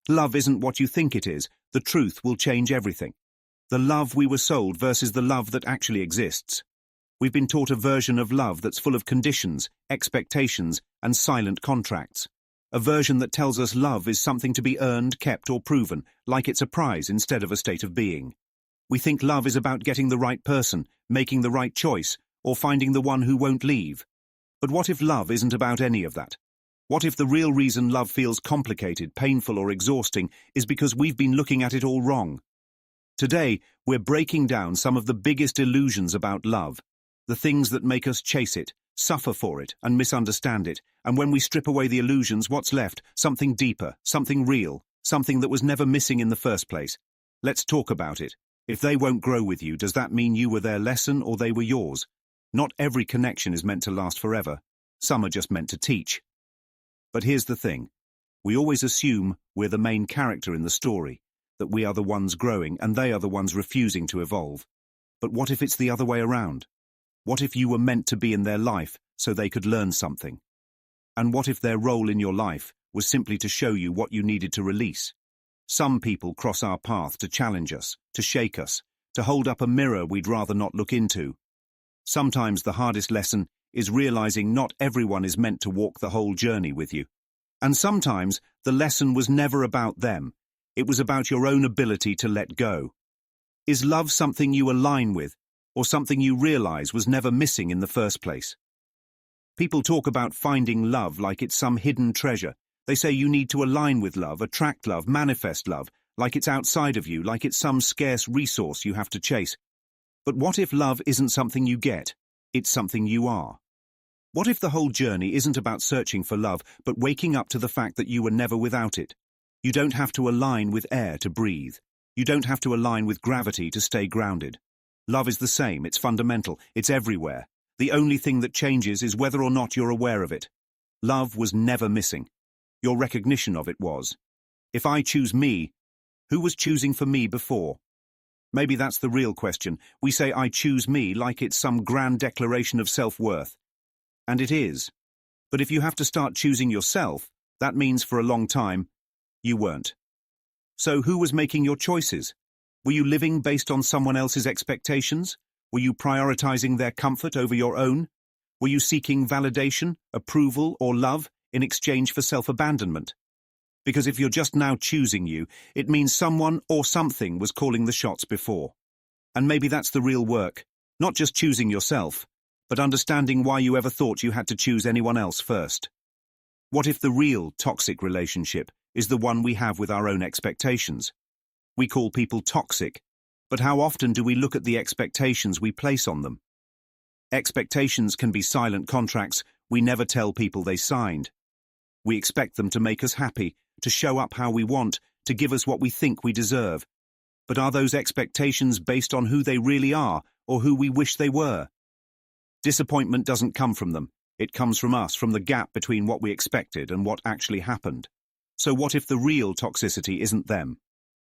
Love isn't what you think it is. The truth will change everything. The love we were sold versus the love that actually exists. We've been taught a version of love that's full of conditions, expectations, and silent contracts. A version that tells us love is something to be earned, kept, or proven, like it's a prize instead of a state of being. We think love is about getting the right person, making the right choice, or finding the one who won't leave. But what if love isn't about any of that? What if the real reason love feels complicated, painful, or exhausting is because we've been looking at it all wrong? Today, we're breaking down some of the biggest illusions about love, the things that make us chase it, suffer for it, and misunderstand it. And when we strip away the illusions, what's left? Something deeper, something real, something that was never missing in the first place. Let's talk about it. If they won't grow with you, does that mean you were their lesson or they were yours? Not every connection is meant to last forever. Some are just meant to teach. But here's the thing. We always assume we're the main character in the story, that we are the ones growing and they are the ones refusing to evolve. But what if it's the other way around? What if you were meant to be in their life so they could learn something? And what if their role in your life was simply to show you what you needed to release? Some people cross our path to challenge us, to shake us, to hold up a mirror we'd rather not look into. Sometimes the hardest lesson is realizing not everyone is meant to walk the whole journey with you. And sometimes the lesson was never about them. It was about your own ability to let go. Is love something you align with, or something you realize was never missing in the first place? People talk about finding love like it's some hidden treasure. They say you need to align with love, attract love, manifest love, like it's outside of you, like it's some scarce resource you have to chase. But what if love isn't something you get? It's something you are. What if the whole journey isn't about searching for love, but waking up to the fact that you were never without it? You don't have to align with air to breathe. You don't have to align with gravity to stay grounded. Love is the same, it's fundamental, it's everywhere. The only thing that changes is whether or not you're aware of it. Love was never missing. Your recognition of it was. If I choose me, who was choosing for me before? Maybe that's the real question. We say I choose me like it's some grand declaration of self-worth. And it is. But if you have to start choosing yourself, that means for a long time, you weren't. So who was making your choices? Were you living based on someone else's expectations? Were you prioritizing their comfort over your own? Were you seeking validation, approval, or love in exchange for self-abandonment? Because if you're just now choosing you, it means someone or something was calling the shots before. And maybe that's the real work, not just choosing yourself, but understanding why you ever thought you had to choose anyone else first. What if the real toxic relationship is the one we have with our own expectations? We call people toxic, but how often do we look at the expectations we place on them? Expectations can be silent contracts we never tell people they signed. We expect them to make us happy, to show up how we want, to give us what we think we deserve. But are those expectations based on who they really are or who we wish they were? Disappointment doesn't come from them. It comes from us, from the gap between what we expected and what actually happened. So what if the real toxicity isn't them?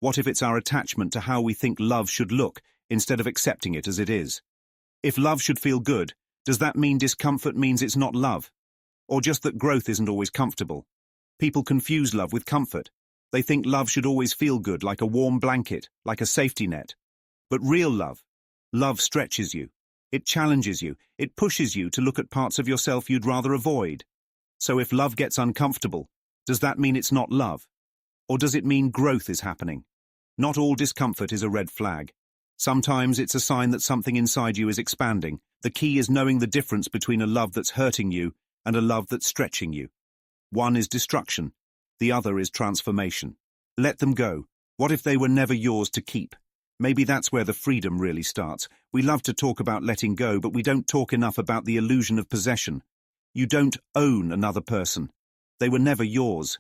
What if it's our attachment to how we think love should look instead of accepting it as it is? If love should feel good, does that mean discomfort means it's not love? Or just that growth isn't always comfortable? People confuse love with comfort. They think love should always feel good, like a warm blanket, like a safety net. But real love stretches you. It challenges you. It pushes you to look at parts of yourself you'd rather avoid. So if love gets uncomfortable, does that mean it's not love? Or does it mean growth is happening? Not all discomfort is a red flag. Sometimes it's a sign that something inside you is expanding. The key is knowing the difference between a love that's hurting you and a love that's stretching you. One is destruction. The other is transformation. Let them go. What if they were never yours to keep? Maybe that's where the freedom really starts. We love to talk about letting go, but we don't talk enough about the illusion of possession. You don't own another person. They were never yours.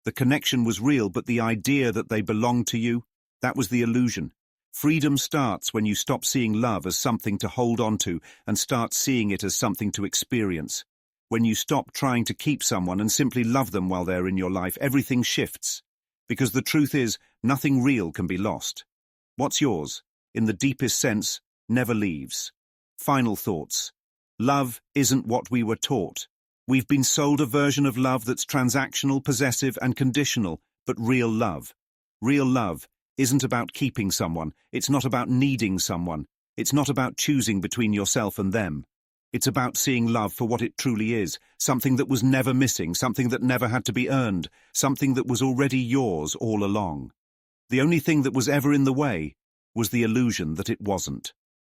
The connection was real, but the idea that they belonged to you, that was the illusion. Freedom starts when you stop seeing love as something to hold on to and start seeing it as something to experience. When you stop trying to keep someone and simply love them while they're in your life, everything shifts. Because the truth is, nothing real can be lost. What's yours, in the deepest sense, never leaves. Final thoughts. Love isn't what we were taught. We've been sold a version of love that's transactional, possessive, and conditional, But real love isn't about keeping someone, it's not about needing someone, it's not about choosing between yourself and them. It's about seeing love for what it truly is, something that was never missing, something that never had to be earned, something that was already yours all along. The only thing that was ever in the way was the illusion that it wasn't.